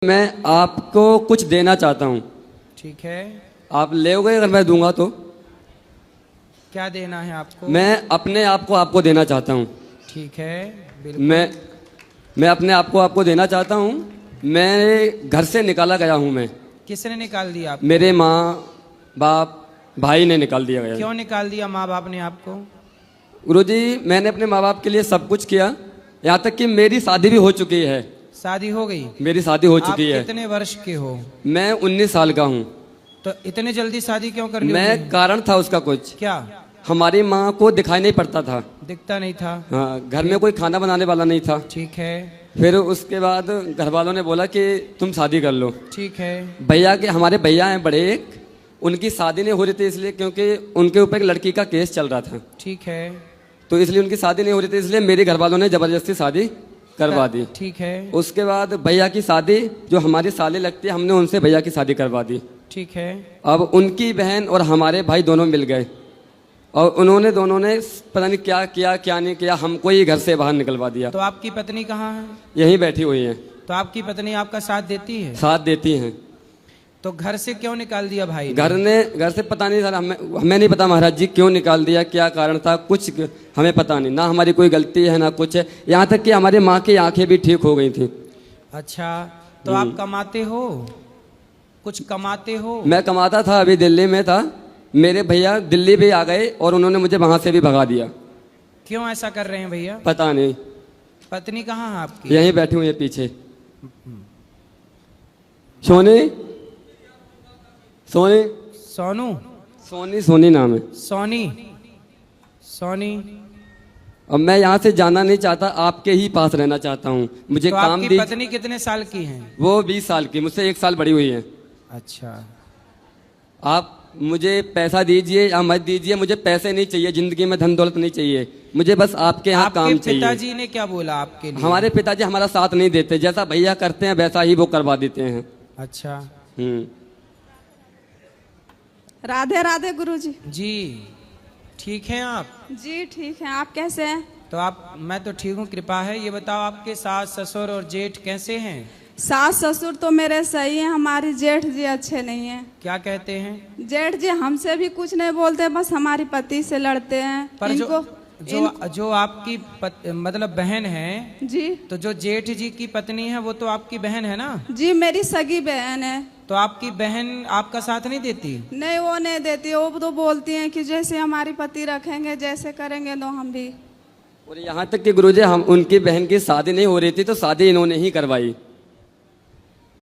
मैं आपको कुछ देना चाहता हूँ। ठीक है, आप लेओगे अगर मैं दूंगा तो? क्या देना है आपको? मैं अपने आप को आपको देना चाहता हूँ। ठीक है, बिल्कुल। मैं अपने आप को आपको देना चाहता हूँ। मेरे घर से निकाला गया हूँ मैं। किसने निकाल दिया आपको? मेरे माँ बाप भाई ने निकाल दिया गया। क्यों निकाल दिया माँ बाप ने आपको? गुरुजी, मैंने अपने माँ बाप के लिए सब कुछ किया, यहाँ तक कि मेरी शादी भी हो चुकी है। शादी हो गई? मेरी शादी हो चुकी है। आप कितने वर्ष के हो? मैं 19 साल का हूँ। तो इतने जल्दी शादी क्यों कर ली? मैं कारण था उसका कुछ। क्या? हमारी माँ को दिखाई नहीं पड़ता था। दिखता नहीं था? हाँ, घर में कोई खाना बनाने वाला नहीं था। ठीक है। फिर उसके बाद घर वालों ने बोला कि तुम शादी कर लो। ठीक है। भैया के, हमारे भैया हैं बड़े एक, उनकी शादी नहीं हो रही थी इसलिए क्योंकि उनके ऊपर एक लड़की का केस चल रहा था। ठीक है। तो इसलिए उनकी शादी नहीं हो रही थी, इसलिए मेरे घर वालों ने जबरदस्ती शादी करवा दी। ठीक है। उसके बाद भैया की शादी, जो हमारी साली लगती है, हमने उनसे भैया की शादी करवा दी। ठीक है। अब उनकी बहन और हमारे भाई दोनों मिल गए और उन्होंने दोनों ने पता नहीं क्या किया क्या नहीं किया, हमको ही घर से बाहर निकलवा दिया। तो आपकी पत्नी कहाँ है? यहीं बैठी हुई है। तो आपकी पत्नी आपका साथ देती है? साथ देती हैं। तो घर से क्यों निकाल दिया भाई ने? घर से पता नहीं सर, हमें नहीं पता महाराज जी क्यों निकाल दिया, क्या कारण था, कुछ हमें पता नहीं। ना हमारी कोई गलती है ना कुछ है, यहाँ तक कि हमारी माँ की आंखें भी ठीक हो गई थी। अच्छा, तो आप कमाते हो? कुछ कमाते हो? मैं कमाता था, अभी दिल्ली में था। मेरे भैया दिल्ली भी आ गए और उन्होंने मुझे वहां से भी भगा दिया। क्यों ऐसा कर रहे हैं भैया? पता नहीं। पत्नी कहाँ है आपकी? यहीं बैठी हुई है पीछे। सोनी सोनी सोनू? सोनी नाम है। सोनी? सोनी? अब मैं यहाँ से जाना नहीं चाहता, आपके ही पास रहना चाहता हूँ। मुझे तो काम आपकी दीजिए। पत्नी कितने साल की है? वो 20 साल की, मुझसे 1 साल बड़ी हुई है। अच्छा। आप मुझे पैसा दीजिए या मत दीजिए, मुझे पैसे नहीं चाहिए, जिंदगी में धन दौलत नहीं चाहिए, मुझे बस आपके यहाँ काम चाहिए। पिताजी ने क्या बोला आपके लिए? हमारे पिताजी हमारा साथ नहीं देते, जैसा भैया करते हैं वैसा ही वो करवा देते हैं। अच्छा। राधे राधे गुरुजी। जी ठीक हैं आप? जी ठीक है, आप कैसे हैं? तो आप, मैं तो ठीक हूँ, कृपा है। ये बताओ आपके सास ससुर और जेठ कैसे हैं? सास ससुर तो मेरे सही हैं, हमारी जेठ जी अच्छे नहीं हैं। क्या कहते हैं? जेठ जी हमसे भी कुछ नहीं बोलते, बस हमारी पति से लड़ते हैं। पर जो आपकी मतलब बहन है जी, तो जो जेठ जी की पत्नी है वो तो आपकी बहन है ना? जी मेरी सगी बहन है। तो आपकी बहन आपका साथ नहीं देती? नहीं, वो नहीं देती। वो तो बोलती हैं कि जैसे हमारी पति रखेंगे, जैसे करेंगे तो हम भी। और यहाँ तक कि गुरुजी, हम उनकी बहन की शादी नहीं हो रही थी तो शादी इन्होंने ही करवाई।